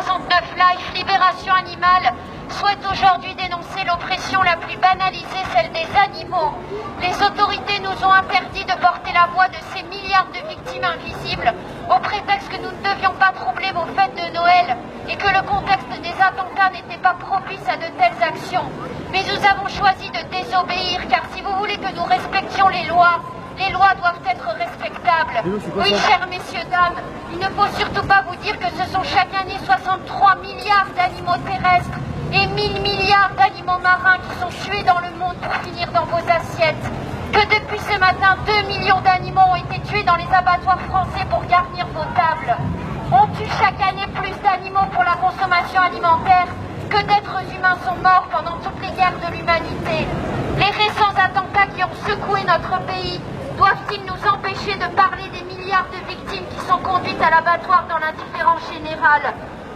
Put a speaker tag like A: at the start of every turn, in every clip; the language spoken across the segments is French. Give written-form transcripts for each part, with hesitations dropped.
A: 69 Life, Libération Animale, souhaite aujourd'hui dénoncer l'oppression la plus banalisée, celle des animaux. Les autorités nous ont interdit de porter la voix de ces milliards de victimes invisibles au prétexte que nous ne devions pas troubler vos fêtes de Noël et que le contexte des attentats n'était pas propice à de telles actions. Mais nous avons choisi de désobéir car si vous voulez que nous respections les lois doivent être respectables. Oui, chers messieurs, dames, il ne faut surtout pas vous dire que ce sont chaque année 63 milliards d'animaux terrestres et 1000 milliards d'animaux marins qui sont tués dans le monde pour finir dans vos assiettes. Que depuis ce matin, 2 millions d'animaux ont été tués dans les abattoirs français pour garnir vos tables. On tue chaque année plus d'animaux pour la consommation alimentaire que d'êtres humains sont morts pendant toutes les guerres de l'humanité. Les récents attentats qui ont secoué notre pays doivent-ils nous empêcher de parler des milliards de victimes qui sont conduites à l'abattoir dans l'indifférence générale?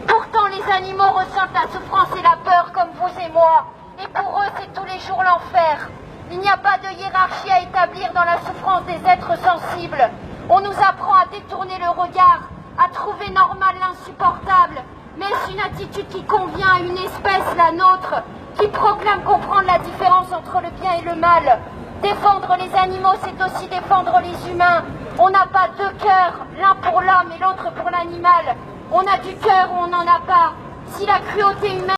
A: Pourtant, les animaux ressentent la souffrance et la peur comme vous et moi. Et pour eux, c'est tous les jours l'enfer. Il n'y a pas de hiérarchie à établir dans la souffrance des êtres sensibles. On nous apprend à détourner le regard, à trouver normal l'insupportable. Mais est-ce une attitude qui convient à une espèce, la nôtre, qui proclame comprendre la différence entre le bien et le mal? Défendre les animaux, c'est aussi défendre les humains. On n'a pas deux cœurs, l'un pour l'homme et l'autre pour l'animal. On a du cœur ou on n'en a pas. Si la cruauté humaine